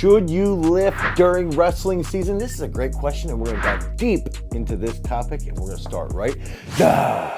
Should you lift during wrestling season? This is a great question, and we're going to dive deep into this topic, and we're going to start right now.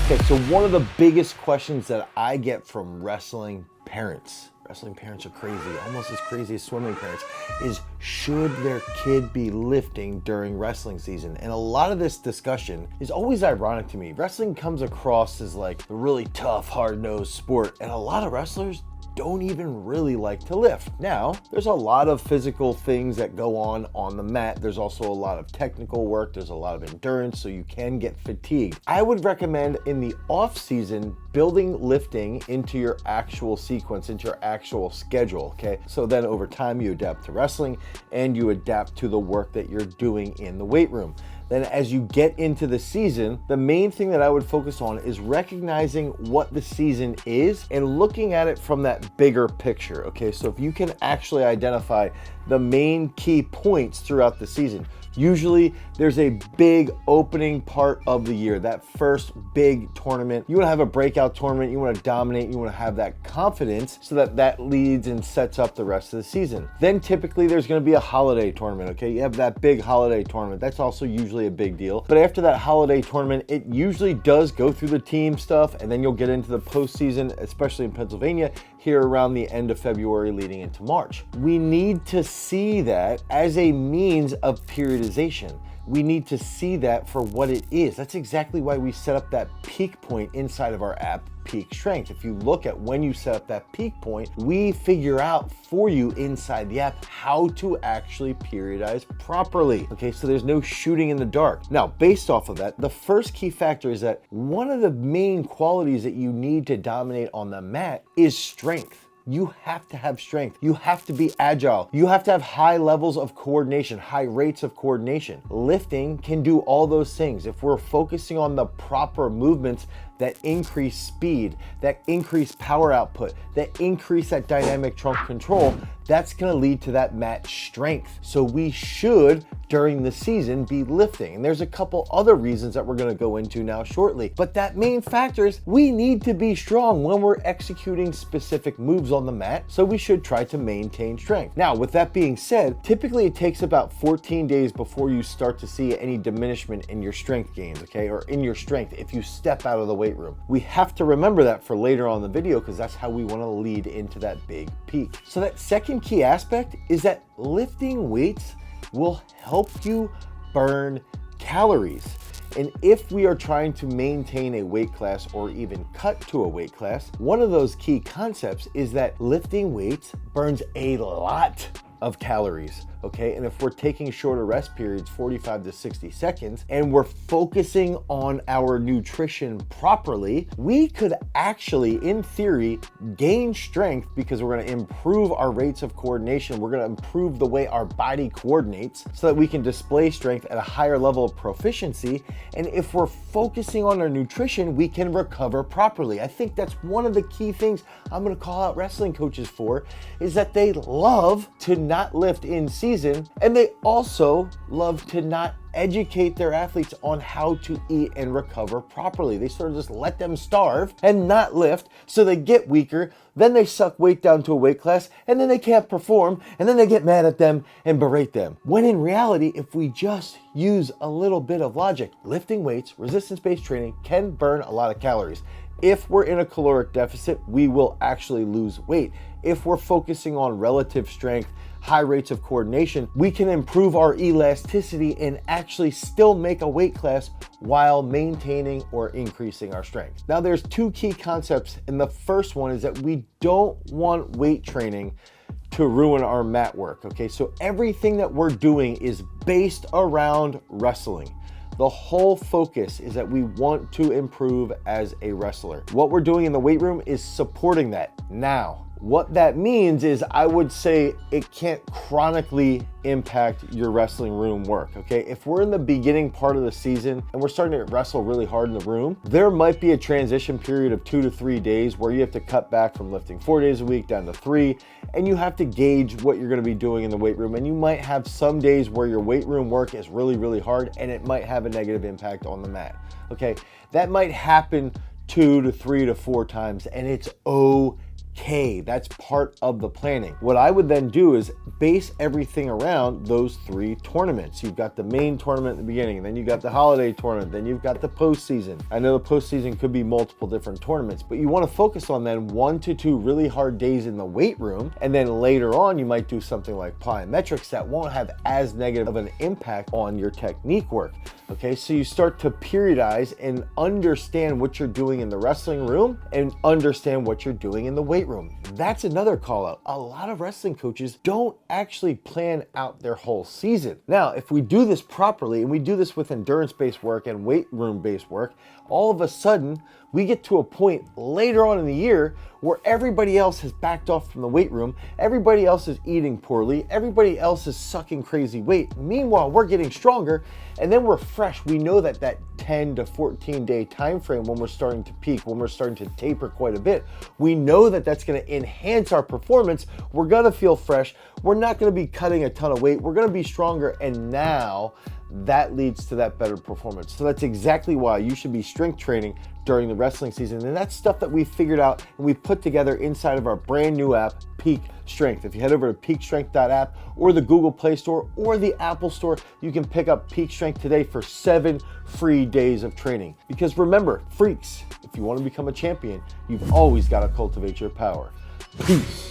Okay, so one of the biggest questions that I get from wrestling parents are crazy, almost as crazy as swimming parents, is should their kid be lifting during wrestling season? And a lot of this discussion is always ironic to me. Wrestling comes across as like a really tough, hard-nosed sport, and a lot of wrestlers don't even really like to lift. Now, there's a lot of physical things that go on the mat. There's also a lot of technical work. There's a lot of endurance, so you can get fatigued. I would recommend in the off season building lifting into your actual sequence, into your actual schedule, okay? So then over time you adapt to wrestling and you adapt to the work that you're doing in the weight room. Then as you get into the season, the main thing that I would focus on is recognizing what the season is and looking at it from that bigger picture, okay? So if you can actually identify the main key points throughout the season, usually there's a big opening part of the year, that first big tournament. You want to have a breakout tournament, you want to dominate, you want to have that confidence so that leads and sets up the rest of the season. Then typically there's going to be a holiday tournament, okay? You have that big holiday tournament. That's also usually a big deal. But after that holiday tournament, it usually does go through the team stuff, and then you'll get into the postseason, especially in Pennsylvania, here around the end of February leading into March. We need to see that as a means of periodization. We need to see that for what it is. That's exactly why we set up that peak point inside of our app, Peak Strength. If you look at when you set up that peak point, we figure out for you inside the app how to actually periodize properly. Okay, so there's no shooting in the dark. Now, based off of that, the first key factor is that one of the main qualities that you need to dominate on the mat is strength. You have to have strength. You have to be agile. You have to have high levels of coordination, high rates of coordination. Lifting can do all those things. If we're focusing on the proper movements that increase speed, that increase power output, that increase that dynamic trunk control, that's gonna lead to that mat strength. So we should, during the season, be lifting. And there's a couple other reasons that we're gonna go into now shortly. But that main factor is we need to be strong when we're executing specific moves on the mat, so we should try to maintain strength. Now, with that being said, typically it takes about 14 days before you start to see any diminishment in your strength gains, okay, or in your strength if you step out of the weight room. We have to remember that for later on in the video because that's how we want to lead into that big peak. So that second key aspect is that lifting weights will help you burn calories. And if we are trying to maintain a weight class or even cut to a weight class, one of those key concepts is that lifting weights burns a lot of calories, okay? And if we're taking shorter rest periods, 45 to 60 seconds, and we're focusing on our nutrition properly, we could actually, in theory, gain strength because we're gonna improve our rates of coordination. We're gonna improve the way our body coordinates so that we can display strength at a higher level of proficiency. And if we're focusing on our nutrition, we can recover properly. I think that's one of the key things I'm gonna call out wrestling coaches for, is that they love to not lift in season, and they also love to not educate their athletes on how to eat and recover properly. They sort of just let them starve and not lift, so they get weaker, then they suck weight down to a weight class, and then they can't perform, and then they get mad at them and berate them. When in reality, if we just use a little bit of logic, lifting weights, resistance-based training can burn a lot of calories. If we're in a caloric deficit, we will actually lose weight. If we're focusing on relative strength, high rates of coordination, we can improve our elasticity and actually still make a weight class while maintaining or increasing our strength. Now, there's two key concepts, and the first one is that we don't want weight training to ruin our mat work, okay? So everything that we're doing is based around wrestling. The whole focus is that we want to improve as a wrestler. What we're doing in the weight room is supporting that. Now, what that means is I would say it can't chronically impact your wrestling room work, okay? If we're in the beginning part of the season and we're starting to wrestle really hard in the room, there might be a transition period of 2 to 3 days where you have to cut back from lifting 4 days a week down to 3, and you have to gauge what you're gonna be doing in the weight room. And you might have some days where your weight room work is really, really hard and it might have a negative impact on the mat, okay? That might happen 2 to 3 to 4 times, and it's okay. That's part of the planning. What I would then do is base everything around those 3 tournaments. You've got the main tournament at the beginning, then you've got the holiday tournament, then you've got the postseason. I know the postseason could be multiple different tournaments, but you want to focus on then 1 to 2 really hard days in the weight room, and then later on you might do something like plyometrics that won't have as negative of an impact on your technique work. Okay, so you start to periodize and understand what you're doing in the wrestling room and understand what you're doing in the weight room. That's another call out. A lot of wrestling coaches don't actually plan out their whole season. Now, if we do this properly and we do this with endurance-based work and weight room-based work, all of a sudden we get to a point later on in the year where everybody else has backed off from the weight room, everybody else is eating poorly, everybody else is sucking crazy weight. Meanwhile, we're getting stronger, and then we're fresh. We know that 10 to 14 day time frame when we're starting to peak, when we're starting to taper quite a bit, we know that that's going to enhance our performance. We're going to feel fresh. We're not going to be cutting a ton of weight. We're going to be stronger, and now that leads to that better performance. So that's exactly why you should be strength training during the wrestling season. And that's stuff that we figured out and we put together inside of our brand new app, Peak Strength. If you head over to peakstrength.app or the Google Play Store or the Apple Store, you can pick up Peak Strength today for 7 free days of training. Because remember, freaks, if you want to become a champion, you've always got to cultivate your power. Peace.